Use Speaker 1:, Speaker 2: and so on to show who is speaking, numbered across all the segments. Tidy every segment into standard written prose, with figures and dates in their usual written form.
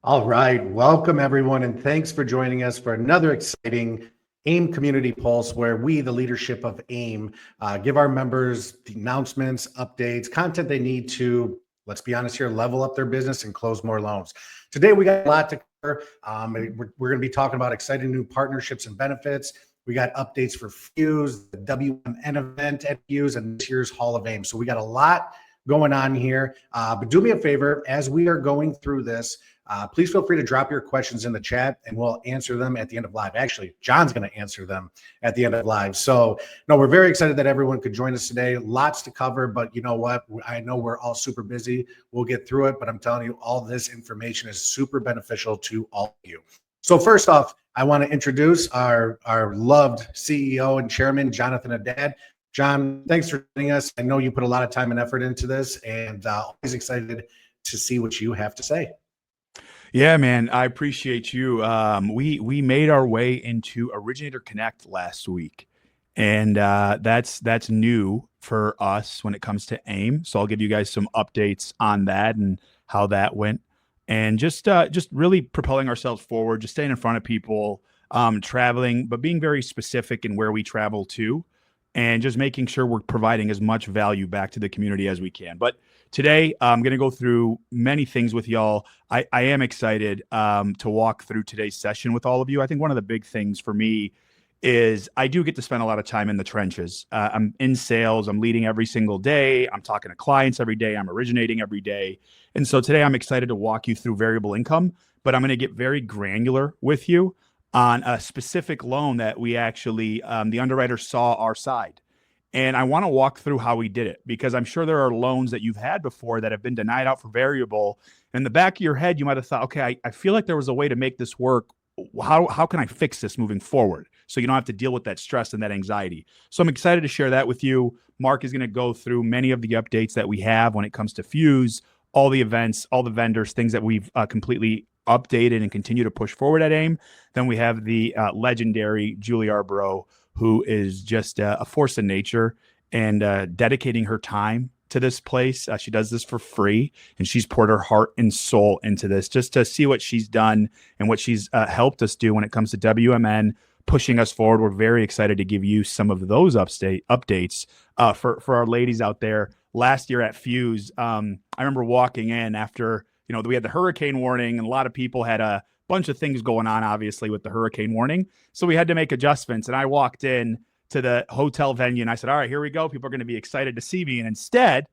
Speaker 1: All right. Welcome, everyone, and thanks for joining us for another exciting AIME Community Pulse, where we, the leadership of AIME, give our members the announcements, updates, content they need to, let's be honest here, level up their business and close more loans. Today, we got a lot to cover. We're going to be talking about exciting new partnerships and benefits. We got updates for Fuse, the WMN event at Fuse, and this year's Hall of AIME. So we got a lot going on here. But do me a favor, as we are going through this, please feel free to drop your questions in the chat and we'll answer them at the end of live. Actually, John's going to answer them at the end of live. So, no, we're very excited that everyone could join us today. Lots to cover, but you know what? I know we're all super busy. We'll get through it, but I'm telling you, all this information is super beneficial to all of you. So, first off, I want to introduce our loved CEO and chairman, Jonathan Haddad. John, thanks for joining us. I know you put a lot of time and effort into this, and always excited to see what you have to say.
Speaker 2: Yeah, man, I appreciate you. We made our way into Originator Connect last week, and that's new for us when it comes to AIME. So I'll give you guys some updates on that and how that went, and just really propelling ourselves forward, just staying in front of people, traveling, but being very specific in where we travel to, and just making sure we're providing as much value back to the community as we can. But today, I'm going to go through many things with y'all. I am excited to walk through today's session with all of you. I think one of the big things for me is I do get to spend a lot of time in the trenches. I'm in sales. I'm leading every single day. I'm talking to clients every day. I'm originating every day. And so today I'm excited to walk you through variable income, but I'm going to get very granular with you on a specific loan that we actually, the underwriter saw our side. And I want to walk through how we did it, because I'm sure there are loans that you've had before that have been denied out for variable. In the back of your head, you might have thought, okay, I feel like there was a way to make this work. How can I fix this moving forward so you don't have to deal with that stress and that anxiety? So I'm excited to share that with you. Mark is going to go through many of the updates that we have when it comes to Fuse, all the events, all the vendors, things that we've completely updated and continue to push forward at AIME. Then we have the legendary Julie Arborough, who is just a force in nature and dedicating her time to this place. She does this for free, and she's poured her heart and soul into this just to see what she's done and what she's helped us do when it comes to WMN, pushing us forward. We're very excited to give you some of those updates for our ladies out there. Last year at Fuse, I remember walking in after, we had the hurricane warning, and a lot of people had a bunch of things going on, obviously, with the hurricane warning. So we had to make adjustments. And I walked in to the hotel venue and I said, all right, here we go. People are going to be excited to see me. And instead,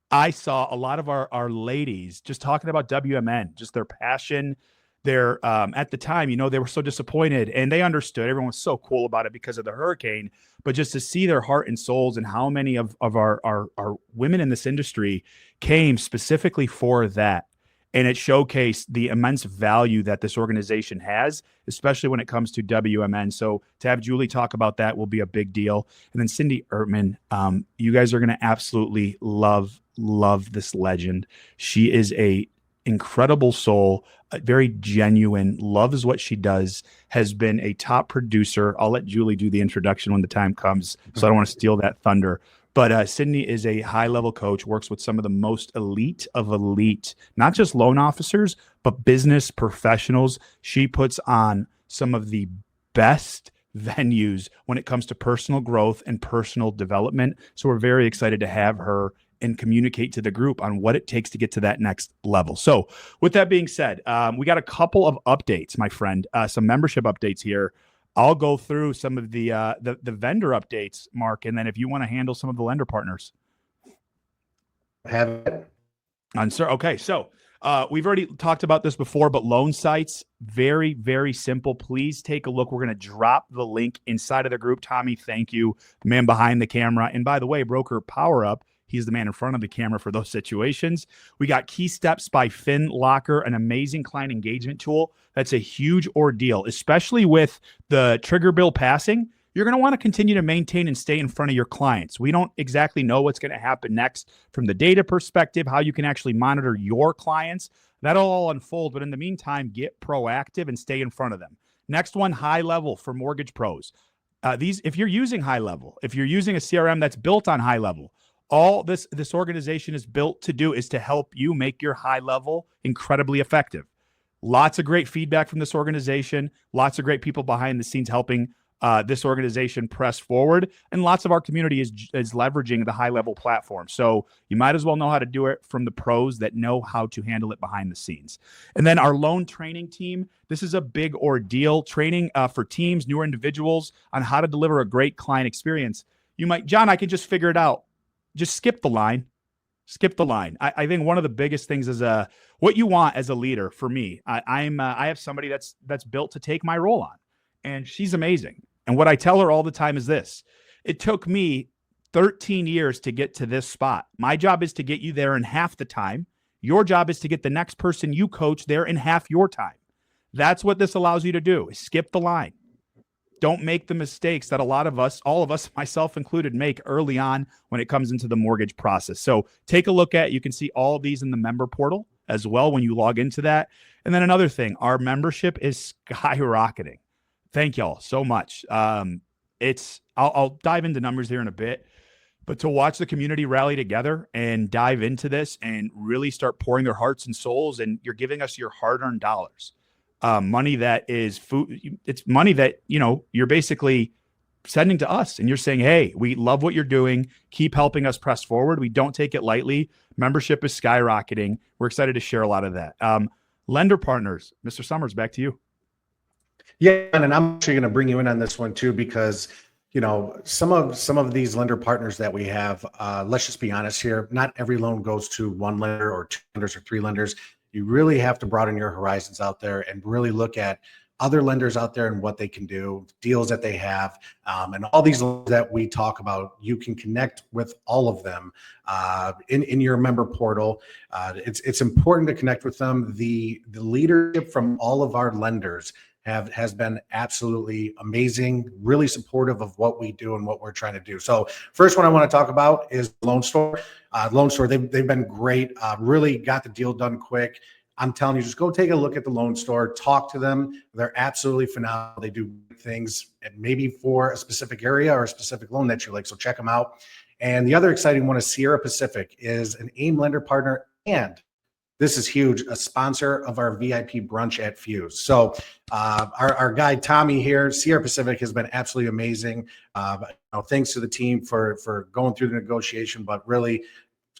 Speaker 2: I saw a lot of our ladies just talking about WMN, just their passion. Their at the time, they were so disappointed, and they understood. Everyone was so cool about it because of the hurricane. But just to see their heart and souls and how many of our women in this industry came specifically for that. And it showcased the immense value that this organization has, especially when it comes to WMN. So to have Julie talk about that will be a big deal. And then Cindy Ertman, you guys are going to absolutely love this legend. She is a incredible soul, very genuine, loves what she does, has been a top producer. I'll let Julie do the introduction when the time comes, so I don't want to steal that thunder. But Sydney is a high-level coach, works with some of the most elite of elite, not just loan officers, but business professionals. She puts on some of the best venues when it comes to personal growth and personal development. So we're very excited to have her and communicate to the group on what it takes to get to that next level. So with that being said, we got a couple of updates, my friend, some membership updates here. I'll go through some of the vendor updates, Mark, and then if you want to handle some of the lender partners.
Speaker 1: Have it.
Speaker 2: Okay, so we've already talked about this before, but loan sites, very, very simple. Please take a look. We're going to drop the link inside of the group. Tommy, thank you, the man behind the camera. And by the way, Broker Power Up, he's the man in front of the camera for those situations. We got Key Steps by FinLocker, an amazing client engagement tool. That's a huge ordeal, especially with the trigger bill passing. You're going to want to continue to maintain and stay in front of your clients. We don't exactly know what's going to happen next from the data perspective, how you can actually monitor your clients. That'll all unfold. But in the meantime, get proactive and stay in front of them. Next one, High Level for mortgage pros. If you're using High Level, if you're using a CRM that's built on High Level, all this organization is built to do is to help you make your High Level incredibly effective. Lots of great feedback from this organization, lots of great people behind the scenes helping this organization press forward, and lots of our community is leveraging the high level platform. So you might as well know how to do it from the pros that know how to handle it behind the scenes. And then our loan training team. This is a big ordeal, training for teams, newer individuals on how to deliver a great client experience. You might, John, I can just figure it out. Just skip the line. Skip the line. I think one of the biggest things is what you want as a leader. For me, I have somebody that's built to take my role on, and she's amazing. And what I tell her all the time is this: it took me 13 years to get to this spot. My job is to get you there in half the time. Your job is to get the next person you coach there in half your time. That's what this allows you to do: is skip the line. Don't make the mistakes that a lot of us, all of us, myself included, make early on when it comes into the mortgage process. So take a look at, you can see all of these in the member portal as well when you log into that. And then another thing, our membership is skyrocketing. Thank y'all so much. I'll dive into numbers here in a bit, but to watch the community rally together and dive into this and really start pouring their hearts and souls, and you're giving us your hard-earned dollars. Money that is food. It's money that, you're basically sending to us, and you're saying, hey, we love what you're doing. Keep helping us press forward. We don't take it lightly. Membership is skyrocketing. We're excited to share a lot of that. Lender partners, Mr. Summers, back to you.
Speaker 1: Yeah, and I'm actually going to bring you in on this one too, because some of these lender partners that we have, let's just be honest here, not every loan goes to one lender or two lenders or three lenders. You really have to broaden your horizons out there and really look at other lenders out there and what they can do, deals that they have, and all these that we talk about. You can connect with all of them in your member portal. It's important to connect with them. The leadership from all of our lenders has been absolutely amazing, really supportive of what we do and what we're trying to do. So first one I want to talk about is Loan Store. Loan Store, they've been great, really got the deal done quick. I'm telling you, just go take a look at the Loan Store, talk to them. They're absolutely phenomenal. They do things maybe for a specific area or a specific loan that you like, so check them out. And the other exciting one is Sierra Pacific, is an AIME lender partner, and this is huge, a sponsor of our VIP brunch at Fuse. So our guy Tommy here, Sierra Pacific, has been absolutely amazing. Thanks to the team for going through the negotiation, but really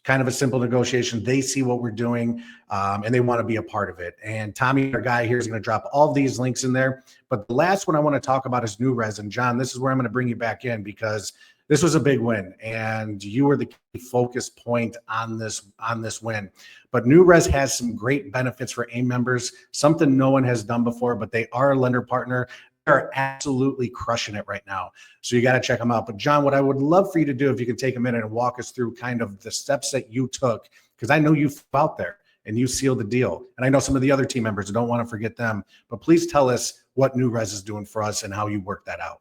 Speaker 1: kind of a simple negotiation. They see what we're doing, and they want to be a part of it. And Tommy, our guy here, is going to drop all these links in there. But the last one I want to talk about is New Res. And John, this is where I'm going to bring you back in, because this was a big win, and you were the key focus point on this win. But New Res has some great benefits for AIME members, something no one has done before, but they are a lender partner. They're absolutely crushing it right now. So you got to check them out. But John, what I would love for you to do, if you could take a minute and walk us through kind of the steps that you took, because I know you flew out there and you sealed the deal. And I know some of the other team members, I don't want to forget them, but please tell us what New Res is doing for us and how you work that out.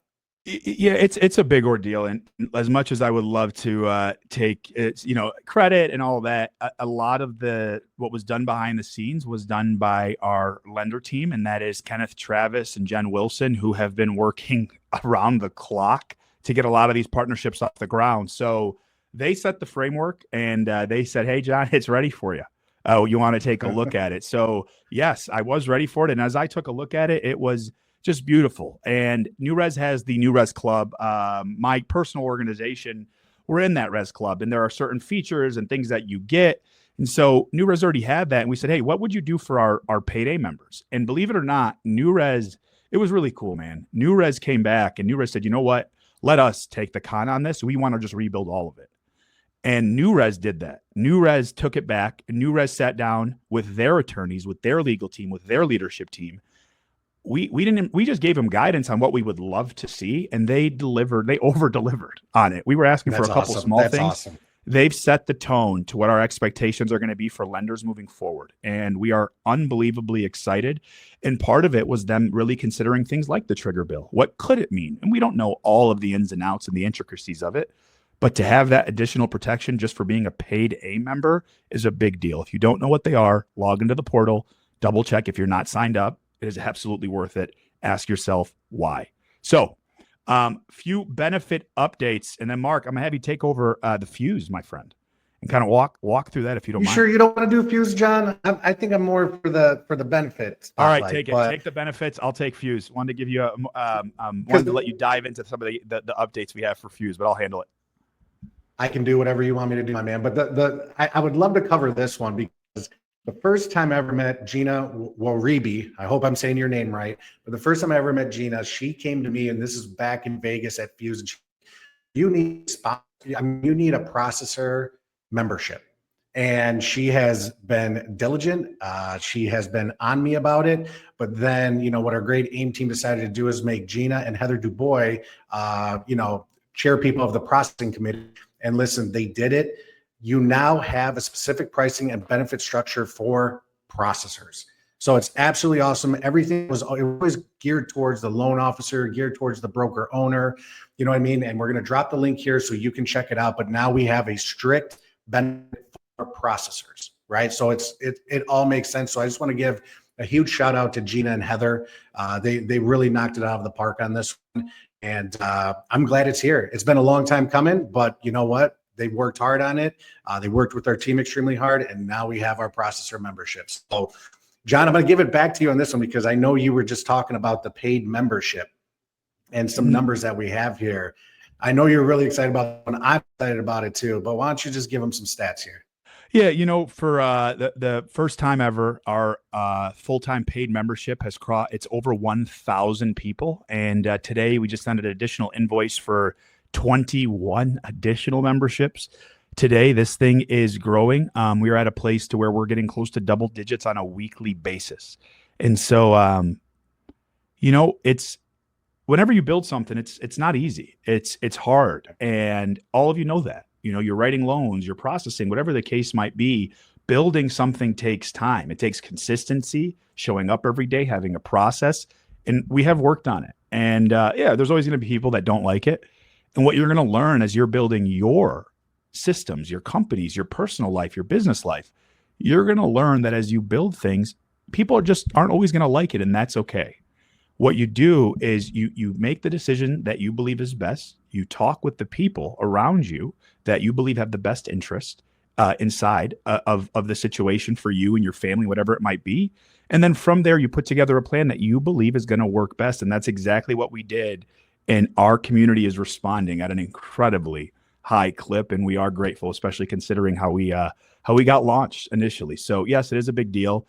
Speaker 2: Yeah, it's a big ordeal, and as much as I would love to take credit and all of that, a lot of what was done behind the scenes was done by our lender team, and that is Kenneth Travis and Jen Wilson, who have been working around the clock to get a lot of these partnerships off the ground. So they set the framework, and they said, "Hey, John, it's ready for you. Oh, you want to take a look at it?" So yes, I was ready for it, and as I took a look at it, it was just beautiful. And New Res has the New Res Club. My personal organization, we're in that Res Club, and there are certain features and things that you get. And so New Res already had that. And we said, hey, what would you do for our payday members? And believe it or not, New Res, it was really cool, man. New Res came back, and New Res said, you know what? Let us take the con on this. We want to just rebuild all of it. And New Res did that. New Res took it back. And New Res sat down with their attorneys, with their legal team, with their leadership team. We just gave them guidance on what we would love to see, and they over-delivered on it. We were asking for a couple small things. Awesome. They've set the tone to what our expectations are going to be for lenders moving forward, and we are unbelievably excited. And part of it was them really considering things like the trigger bill. What could it mean? And we don't know all of the ins and outs and the intricacies of it, but to have that additional protection just for being a paid AIME member is a big deal. If you don't know what they are, log into the portal, double check. If you're not signed up, it is absolutely worth it. Ask yourself why. So few benefit updates. And then Mark, I'm gonna have you take over the Fuse, my friend. and kind of walk through that if you don't
Speaker 1: You
Speaker 2: mind.
Speaker 1: sure you don't want to do Fuse, John? I think I'm more for the benefit
Speaker 2: All right,
Speaker 1: spotlight.
Speaker 2: take it.
Speaker 1: But
Speaker 2: Take the benefits. I'll take Fuse. Wanted to give you wanted
Speaker 1: because
Speaker 2: to let you dive into some of the updates we have for Fuse, but I'll handle it.
Speaker 1: I can do whatever you want me to do, my man. But I would love to cover this one because the first time I ever met Gina Waribi, I hope I'm saying your name right, but the first time I ever met Gina, she came to me, and this is back in Vegas at Fuse. And you need you need a processor membership. And she has been diligent. She has been on me about it. But then, what our great AIME team decided to do is make Gina and Heather Dubois, chair people of the processing committee. And listen, they did it. You now have a specific pricing and benefit structure for processors. So it's absolutely awesome. Everything was always geared towards the loan officer, geared towards the broker owner. You know what I mean? And we're going to drop the link here so you can check it out. But now we have a strict benefit for processors, right? So it all makes sense. So I just want to give a huge shout out to Gina and Heather. They really knocked it out of the park on this one. And I'm glad it's here. It's been a long time coming, but you know what? They worked hard on it. They worked with our team extremely hard, and now we have our processor memberships. So, John, I'm going to give it back to you on this one because I know you were just talking about the paid membership and some numbers that we have here. I know you're really excited about it, and I'm excited about it too, but why don't you just give them some stats here?
Speaker 2: Yeah, for the first time ever, our full-time paid membership has crossed. It's over 1,000 people, and today we just sent an additional invoice for 21 additional memberships. Today, this thing is growing. We are at a place to where we're getting close to double digits on a weekly basis, and so it's whenever you build something, it's not easy. It's hard, and all of you know that. You're writing loans, you're processing, whatever the case might be. Building something takes time. It takes consistency, showing up every day, having a process, and we have worked on it. And there's always going to be people that don't like it. And what you're going to learn as you're building your systems, your companies, your personal life, your business life, you're going to learn that as you build things, people aren't always going to like it, and that's okay. What you do is you make the decision that you believe is best. You talk with the people around you that you believe have the best interest inside of the situation for you and your family, whatever it might be. And then from there, you put together a plan that you believe is going to work best. And that's exactly what we did. And our community is responding at an incredibly high clip. And we are grateful, especially considering how we got launched initially. So yes, it is a big deal.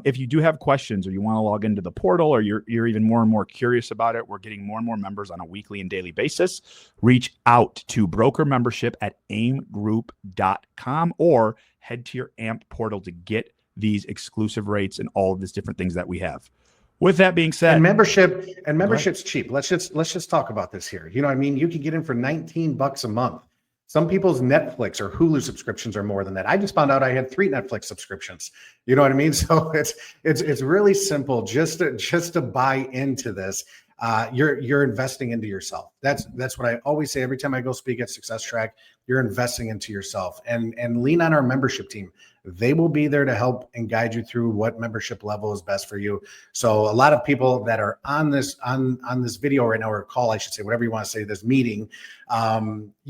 Speaker 2: If you do have questions or you want to log into the portal or you're even more and more curious about it, we're getting more and more members on a weekly and daily basis. Reach out to broker membership at aimgroup.com or head to your AMP portal to get these exclusive rates and all of these different things that we have. With that being said,
Speaker 1: and membership's cheap. Let's just talk about this here. You know what I mean? You can get in for $19 a month. Some people's Netflix or Hulu subscriptions are more than that. I just found out I had 3 Netflix subscriptions. You know what I mean? So it's really simple. Just to buy into this, you're investing into yourself. That's what I always say every time I go speak at Success Track. You're investing into yourself, and lean on our membership team. They will be there to help and guide you through what membership level is best for you. So a lot of people that are on this video right now, or call, I should say, whatever you want to say, this meeting, a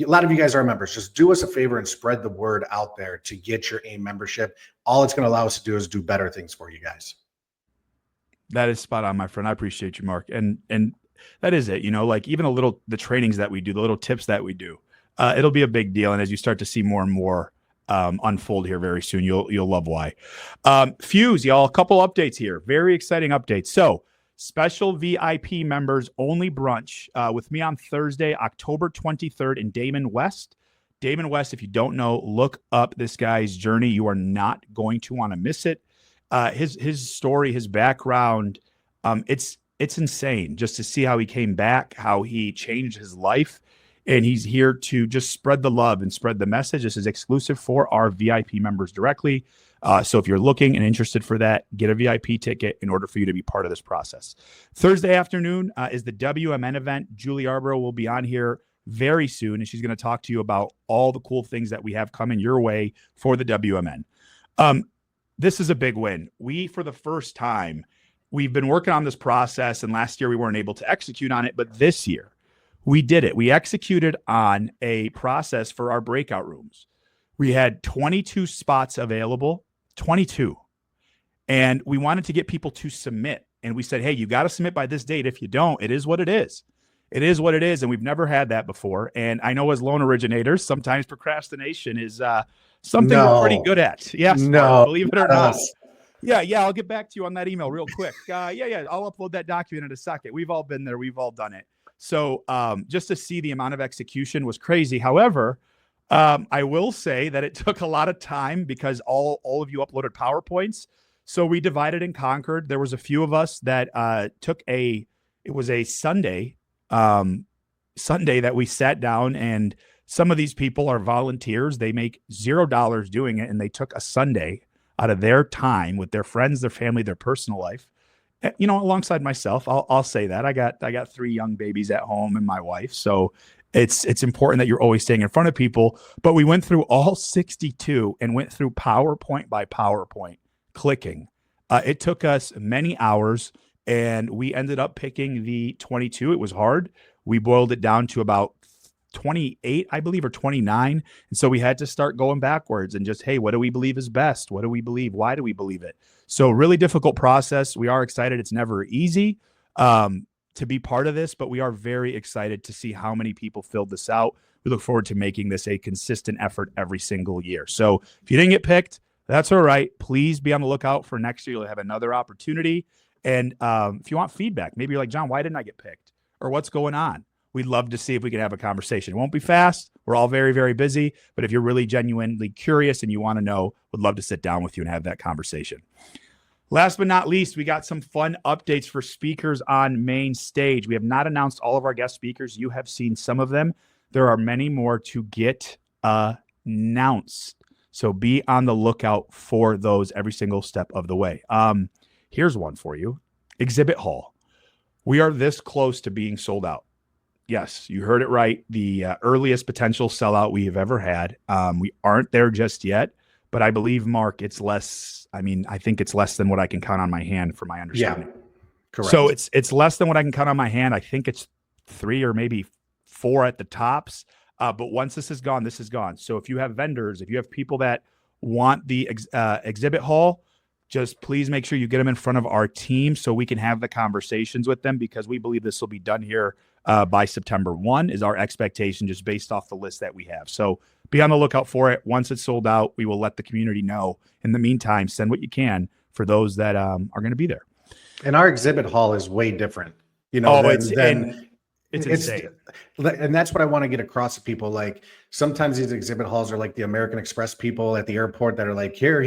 Speaker 1: lot of you guys are members. Just do us a favor and spread the word out there to get your AIME membership. All it's going to allow us to do is do better things for you guys.
Speaker 2: That is spot on, my friend. I appreciate you, Mark. And that is it. Like even the trainings that we do, the little tips that we do, it'll be a big deal. And as you start to see more and more unfold here very soon, you'll love why. Fuse, y'all, a couple updates here. Very exciting updates. So special VIP members only brunch with me on Thursday, October 23rd in Damon West. Damon West, if you don't know, look up this guy's journey. You are not going to want to miss it. His story, his background, it's insane just to see how he came back, how he changed his life. And he's here to just spread the love and spread the message. This is exclusive for our VIP members directly. So if you're looking and interested for that, get a VIP ticket in order for you to be part of this process. Thursday afternoon is the WMN event. Julie Arborough will be on here very soon, and she's going to talk to you about all the cool things that we have coming your way for the WMN. This is a big win. For the first time, we've been working on this process, and last year we weren't able to execute on it, but this year, we did it. We executed on a process for our breakout rooms. We had 22 spots available, 22. And we wanted to get people to submit. And we said, hey, you got to submit by this date. If you don't, it is what it is. It is what it is. And we've never had that before. And I know as loan originators, sometimes procrastination is something we're pretty good at. Yes, Mark, believe it or not. Yeah, I'll get back to you on that email real quick. I'll upload that document in a second. We've all been there. We've all done it. So just to see the amount of execution was crazy. However, I will say that it took a lot of time because all of you uploaded PowerPoints. So we divided and conquered. There was a few of us that it was a Sunday that we sat down, and some of these people are volunteers. They make $0 doing it, and they took a Sunday out of their time with their friends, their family, their personal life. Alongside myself, I'll say that I got 3 young babies at home and my wife. So it's important that you're always staying in front of people. But we went through all 62 and went through PowerPoint by PowerPoint, clicking. It took us many hours, and we ended up picking the 22. It was hard. We boiled it down to about 28, I believe, or 29. And so we had to start going backwards and just, hey, what do we believe is best? What do we believe? Why do we believe it? So really difficult process. We are excited. It's never easy to be part of this, but we are very excited to see how many people filled this out. We look forward to making this a consistent effort every single year. So if you didn't get picked, that's all right. Please be on the lookout for next year. You'll have another opportunity. And if you want feedback, maybe you're like, John, why didn't I get picked? Or what's going on? We'd love to see if we can have a conversation. It won't be fast. We're all very, very busy. But if you're really genuinely curious and you want to know, would love to sit down with you and have that conversation. Last but not least, we got some fun updates for speakers on main stage. We have not announced all of our guest speakers. You have seen some of them. There are many more to get announced. So be on the lookout for those every single step of the way. Here's one for you. Exhibit Hall. We are this close to being sold out. Yes, you heard it right. The earliest potential sellout we have ever had. We aren't there just yet, but I believe, Mark, it's less. I think it's less than what I can count on my hand for my understanding.
Speaker 1: Yeah, correct.
Speaker 2: So it's less than what I can count on my hand. I think it's 3 or maybe 4 at the tops. But once this is gone, this is gone. So if you have vendors, if you have people that want the exhibit hall, just please make sure you get them in front of our team so we can have the conversations with them, because we believe this will be done here by September 1 is our expectation, just based off the list that we have. So be on the lookout for it. Once it's sold out, we will let the community know. In the meantime, send what you can for those that are going to be there.
Speaker 1: And our exhibit hall is way different,
Speaker 2: it's insane.
Speaker 1: And that's what I want to get across to people. Like, sometimes these exhibit halls are like the American Express people at the airport that are like, here.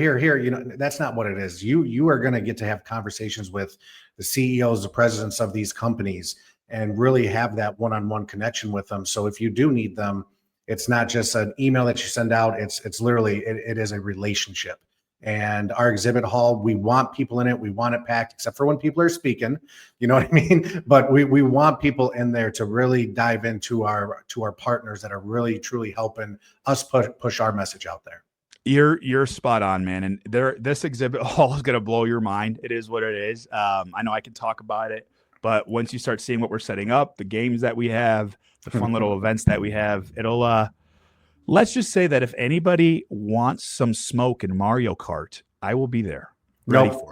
Speaker 1: That's not what it is. You are going to get to have conversations with the CEOs, the presidents of these companies, and really have that one-on-one connection with them. So if you do need them, it's not just an email that you send out. It's literally, it is a relationship. And our exhibit hall, we want people in it. We want it packed, except for when people are speaking, you know what I mean? But we want people in there to really dive into our partners that are really, truly helping us push our message out there.
Speaker 2: You're spot on, man. And this exhibit hall is going to blow your mind. It is what it is. I know I can talk about it, but once you start seeing what we're setting up, the games that we have, the fun little events that we have, it'll, let's just say that if anybody wants some smoke in Mario Kart, I will be there.
Speaker 1: No,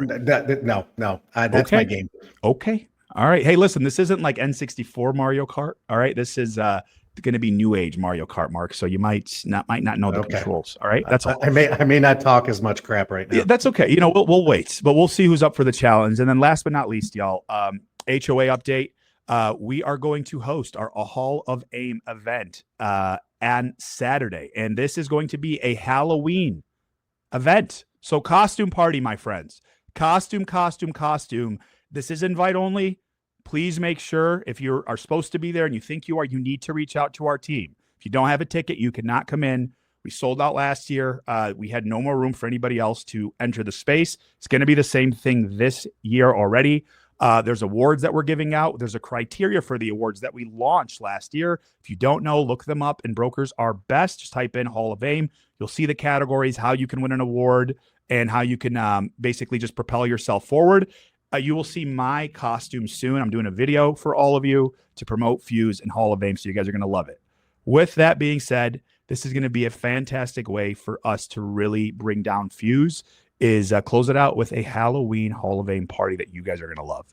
Speaker 1: that's my game.
Speaker 2: Okay. All right. Hey, listen, this isn't like N64 Mario Kart. All right. This is going to be new age Mario Kart, Mark. So you might not know the controls. All right. That's all.
Speaker 1: I may not talk as much crap right now.
Speaker 2: Yeah, that's okay. We'll wait, but we'll see who's up for the challenge. And then last but not least, y'all, HOA update. We are going to host our Hall of AIME event on Saturday, and this is going to be a Halloween event. So costume party, my friends. Costume. This is invite only. Please make sure if you are supposed to be there and you think you are, you need to reach out to our team. If you don't have a ticket, you cannot come in. We sold out last year. We had no more room for anybody else to enter the space. It's going to be the same thing this year already. There's awards that we're giving out. There's a criteria for the awards that we launched last year. If you don't know, look them up, and brokers are best. Just type in Hall of AIME. You'll see the categories, how you can win an award, and how you can basically just propel yourself forward. You will see my costume soon. I'm doing a video for all of you to promote Fuse and Hall of AIME, so you guys are going to love it. With that being said, this is going to be a fantastic way for us to really bring down Fuse, is close it out with a Halloween Hall of AIME party that you guys are going to love.